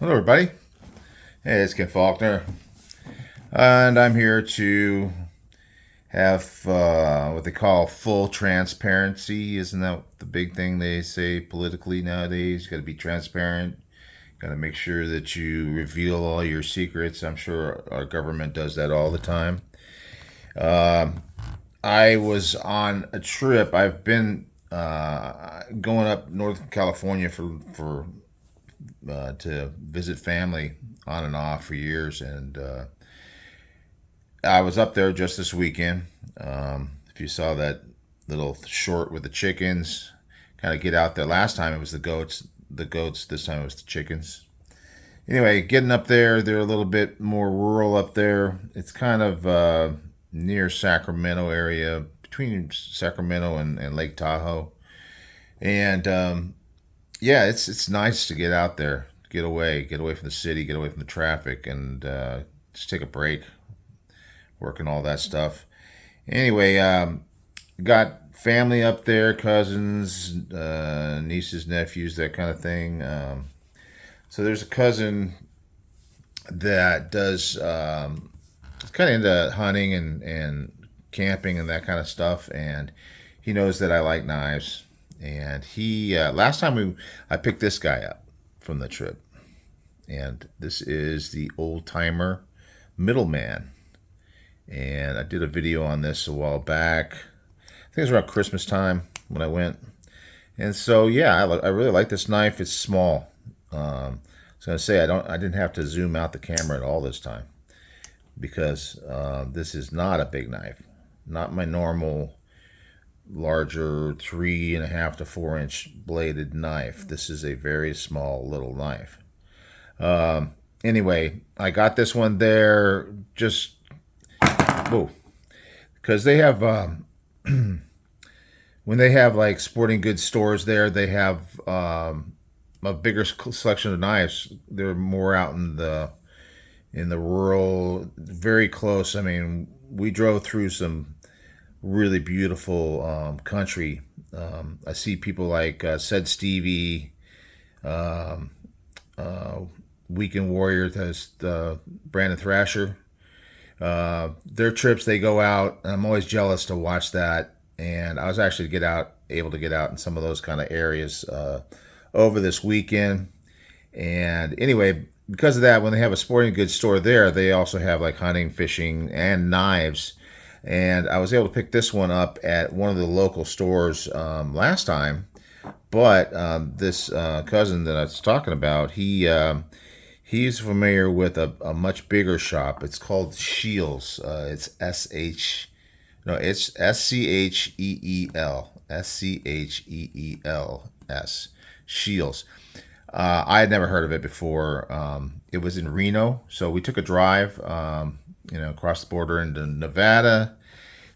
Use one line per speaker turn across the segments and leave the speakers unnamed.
Hello, everybody. Hey, it's Ken Faulkner, and I'm here to have what they call full transparency. Isn't that the big thing they say politically nowadays? You got to be transparent. Got to make sure that you reveal all your secrets. I'm sure our government does that all the time. I was on a trip. I've been going up Northern California for to visit family on and off for years, and I was up there just this weekend. If you saw that little short with the chickens, kind of get out there. Last time it was the goats. The goats. This time it was the chickens. Anyway, getting up there, they're a little bit more rural up there. It's kind of near Sacramento area, between Sacramento and Lake Tahoe, and yeah, it's nice to get out there, get away from the city, get away from the traffic, and just take a break, working all that stuff. Anyway, got family up there, cousins, nieces, nephews, that kind of thing. So there's a cousin that does kind of into hunting and camping and that kind of stuff, and he knows that I like knives. And he last time I picked this guy up from the trip, and this is the old timer middleman. And I did a video on this a while back. I think it was around Christmas time when I went. And so yeah, I really like this knife. It's small. So I was gonna say I didn't have to zoom out the camera at all this time because this is not a big knife, not my normal larger 3.5 to 4 inch bladed knife. This is a very small little knife. Anyway, I got this one there just whoa, because they have when they have like sporting goods stores there, they have a bigger selection of knives. They're more out in the rural, very close. I mean, we drove through some really beautiful country. I see people like Said Stevie, um, uh, Weekend Warrior, that's Brandon Thrasher. Their trips, they go out, and I'm always jealous to watch that. And I was actually able to get out in some of those kind of areas over this weekend. And anyway, because of that, when they have a sporting goods store there, they also have like hunting, fishing, and knives. And I was able to pick this one up at one of the local stores last time. But this cousin that I was talking about, he's familiar with a much bigger shop. It's called Shields. It's it's Scheel Shields. I had never heard of it before. It was in Reno, so we took a drive, across the border into Nevada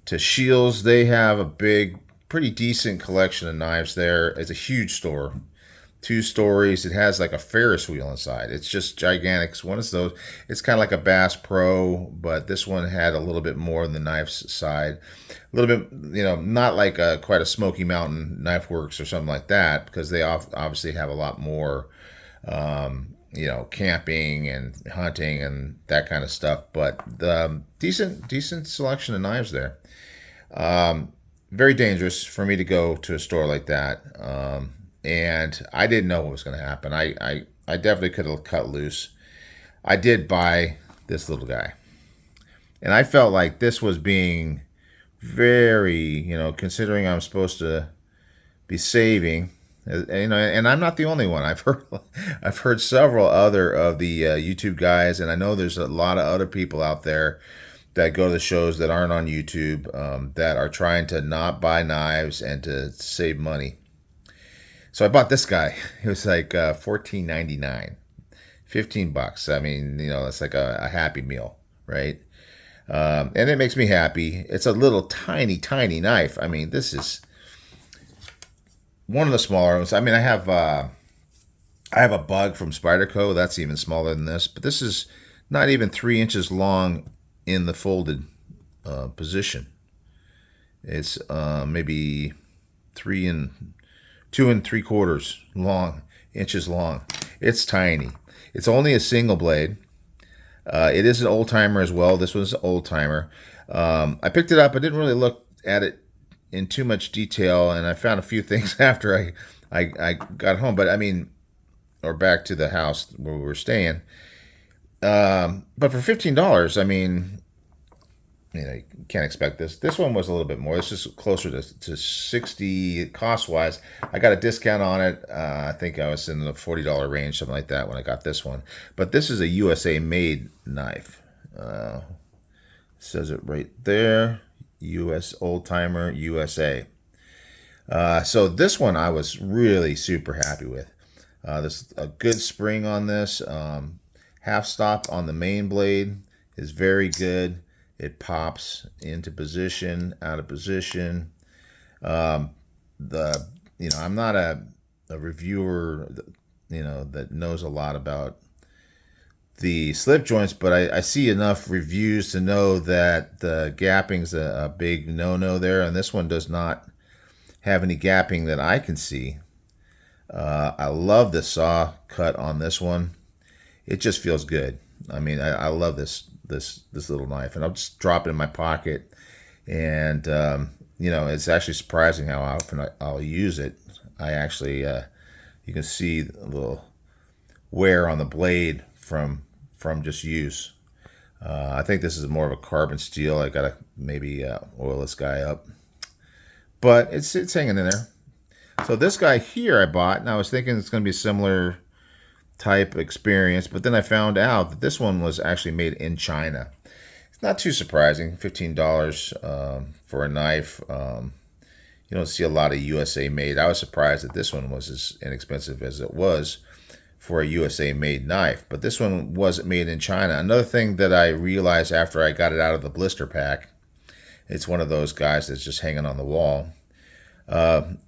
to Shields. They have a big, pretty decent collection of knives there. It's a huge store, 2 stories. It has like a Ferris wheel inside. It's just gigantic. It's one of those. It's kind of like a Bass Pro, but this one had a little bit more on the knives side. A little bit, not like quite a Smoky Mountain Knife Works or something like that, because they obviously have a lot more, camping and hunting and that kind of stuff. But the decent selection of knives there. Very dangerous for me to go to a store like that. And I didn't know what was going to happen. I definitely could have cut loose. I did buy this little guy, and I felt like this was being very, considering I'm supposed to be saving, and I'm not the only one. I've heard several other of the YouTube guys, and I know there's a lot of other people out there that go to the shows that aren't on YouTube, that are trying to not buy knives and to save money. So I bought this guy. It was like $14.99, $15. I mean, it's like a Happy Meal, right? And it makes me happy. It's a little tiny knife. I mean, this is one of the smaller ones. I mean, I have a Bug from Spyderco. That's even smaller than this, but this is not even 3 inches long in the folded position. It's maybe 2 3/4 inches long. It's tiny. It's only a single blade. It is an old timer as well. This was an old timer. I picked it up. I didn't really look at it in too much detail, and I found a few things after I got home. But I mean, or back to the house where we were staying. But for $15, I mean, you can't expect this. This one was a little bit more. This is closer to 60 cost wise. I got a discount on it. I think I was in the $40 range, something like that, when I got this one. But this is a USA made knife. Says it right there. US Old Timer USA. So this one I was really super happy with. This a good spring on this. Half stop on the main blade is very good. It pops into position, out of position. I'm not a reviewer, that knows a lot about the slip joints, but I see enough reviews to know that the gapping's a big no-no there, and this one does not have any gapping that I can see. I love the saw cut on this one. It just feels good. I mean, I love this little knife, and I'll just drop it in my pocket, and it's actually surprising how often I'll use it. I actually, you can see a little wear on the blade from just use. I think this is more of a carbon steel. I gotta maybe oil this guy up, but it's hanging in there. So this guy here I bought, and I was thinking it's going to be a similar type experience, but then I found out that this one was actually made in China. It's not too surprising. $15 for a knife. You don't see a lot of USA made. I was surprised that this one was as inexpensive as it was for a USA made knife, but this one wasn't made in China. Another thing that I realized after I got it out of the blister pack, it's one of those guys that's just hanging on the wall,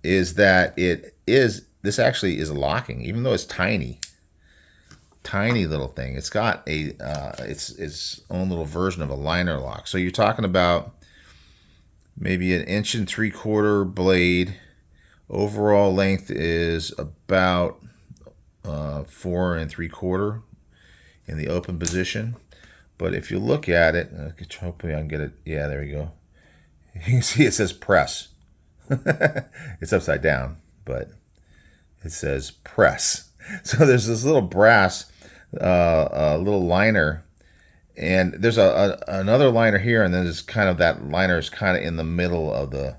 is that this actually is locking, even though it's tiny little thing. It's got its own little version of a liner lock. So you're talking about maybe 1 3/4 inch blade. Overall length is about 4 3/4 in the open position. But if you look at it, hopefully I can get it. Yeah, there you go. You can see it says press. It's upside down, but it says press. So there's this little brass, little liner, and there's another liner here, and then there's kind of that liner is kind of in the middle of the.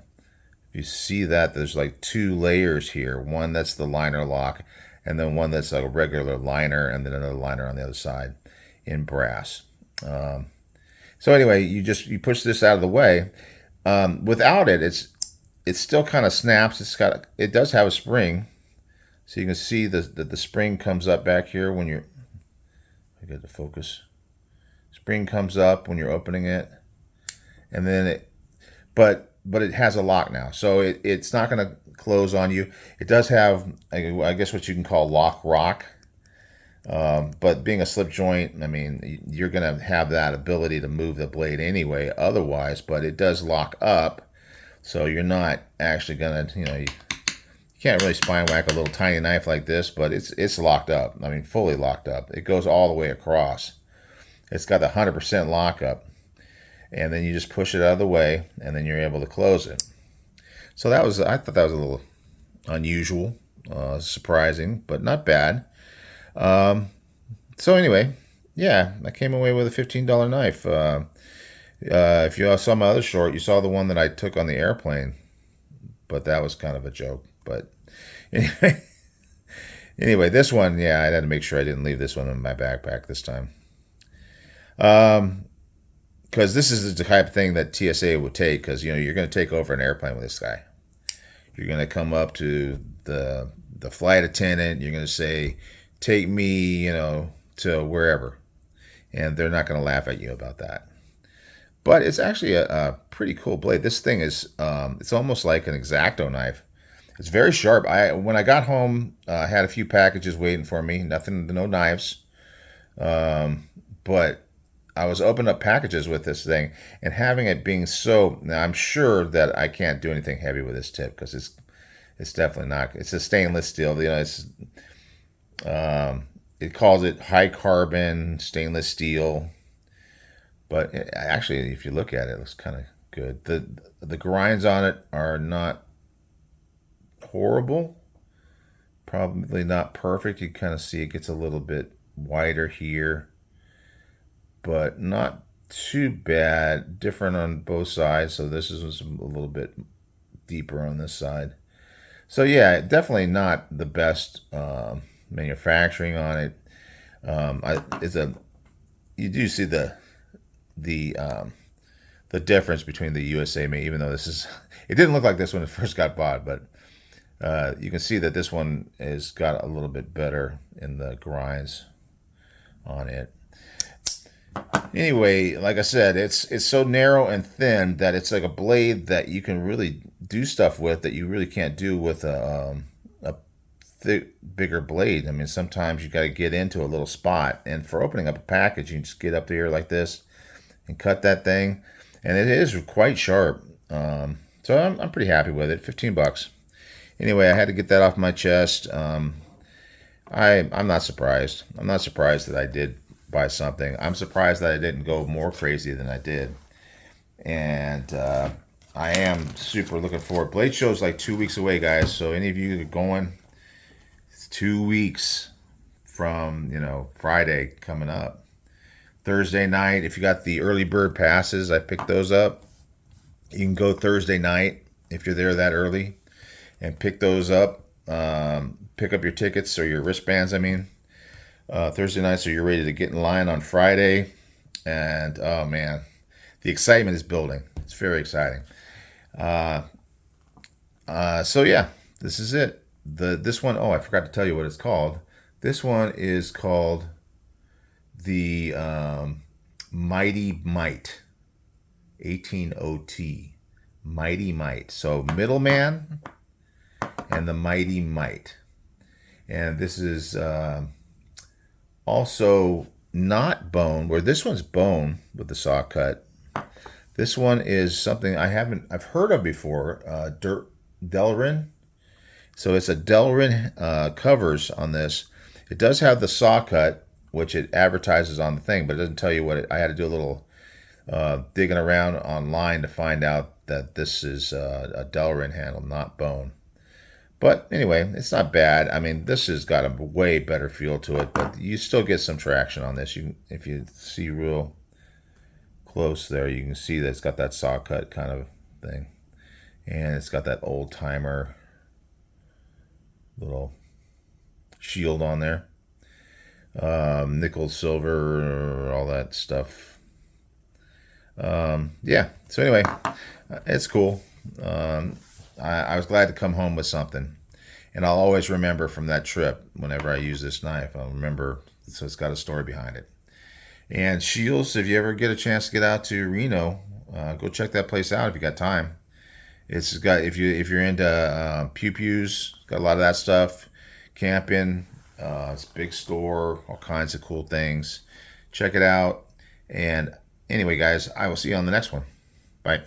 You see that there's like 2 layers here. One that's the liner lock, and then one that's a regular liner, and then another liner on the other side in brass. So anyway, you push this out of the way. Without it, it still kind of snaps. It does have a spring, so you can see that the spring comes up back here when you're. I get the focus. Spring comes up when you're opening it, and then but it has a lock now, so it's not going to close on you. It does have, I guess, what you can call lock rock. But being a slip joint, I mean, you're going to have that ability to move the blade anyway otherwise, but it does lock up, so you're not actually going to, you can't really spine whack a little tiny knife like this, but it's locked up. I mean, fully locked up. It goes all the way across. It's got the 100% lockup, and then you just push it out of the way, and then you're able to close it. So I thought that was a little unusual, surprising, but not bad. So anyway, yeah, I came away with a $15 knife. If you saw my other short, you saw the one that I took on the airplane, but that was kind of a joke. But anyway, this one, yeah, I had to make sure I didn't leave this one in my backpack this time. Because this is the type of thing that TSA would take, because you're going to take over an airplane with this guy. You're going to come up to the flight attendant. You're going to say, "Take me, to wherever," and they're not going to laugh at you about that. But it's actually a pretty cool blade. This thing is, it's almost like an X-Acto knife. It's very sharp. When I got home, I had a few packages waiting for me. No knives. But I was opening up packages with this thing, and having it being so. Now I'm sure that I can't do anything heavy with this tip, because it's definitely not. It's a stainless steel. it calls it high carbon stainless steel, but actually, if you look at it, it looks kind of good. The grinds on it are not horrible, probably not perfect. You kind of see it gets a little bit wider here, but not too bad. Different on both sides, so this is a little bit deeper on this side. So yeah, definitely not the best manufacturing on it. It's a you do see the the difference between the USA made, even though this is it didn't look like this when it first got bought, but you can see that this one has got a little bit better in the grinds on it. Anyway, like I said, it's so narrow and thin that it's like a blade that you can really do stuff with that you really can't do with a thick, bigger blade. I mean, sometimes you got to get into a little spot, and for opening up a package, you just get up there like this and cut that thing, and it is quite sharp. So I'm pretty happy with it. 15 bucks. Anyway, I had to get that off my chest. I'm not surprised. I'm not surprised that I did buy something. I'm surprised that I didn't go more crazy than I did. And I am super looking forward. Blade Show's like 2 weeks away, guys. So any of you that are going, it's 2 weeks from, Friday coming up. Thursday night, if you got the early bird passes, I picked those up. You can go Thursday night if you're there that early and pick those up. Pick up your tickets or your wristbands, I mean. Thursday night, so you're ready to get in line on Friday. And oh man, the excitement is building. It's very exciting. So yeah, this is it. This one, oh, I forgot to tell you what it's called. This one is called the Mighty Might, 18OT, Mighty Might. So Middleman and the Mighty Might. And this is also not bone, where this one's bone with the saw cut. This one is something I've heard of before, Delrin. So it's a Delrin covers on this. It does have the saw cut, which it advertises on the thing, but it doesn't tell you what I had to do a little digging around online to find out that this is a Delrin handle, not bone. But anyway, it's not bad. I mean, this has got a way better feel to it, but you still get some traction on this. If you see real close there, you can see that it's got that saw cut kind of thing. And it's got that old timer little shield on there. Nickel, silver, all that stuff. Yeah, so anyway, it's cool. I was glad to come home with something. And I'll always remember from that trip, whenever I use this knife, I'll remember, so it's got a story behind it. And Shields, if you ever get a chance to get out to Reno, go check that place out if you got time. It's got, if you're into pew-pews, got a lot of that stuff, camping, it's a big store, all kinds of cool things. Check it out. And anyway, guys, I will see you on the next one.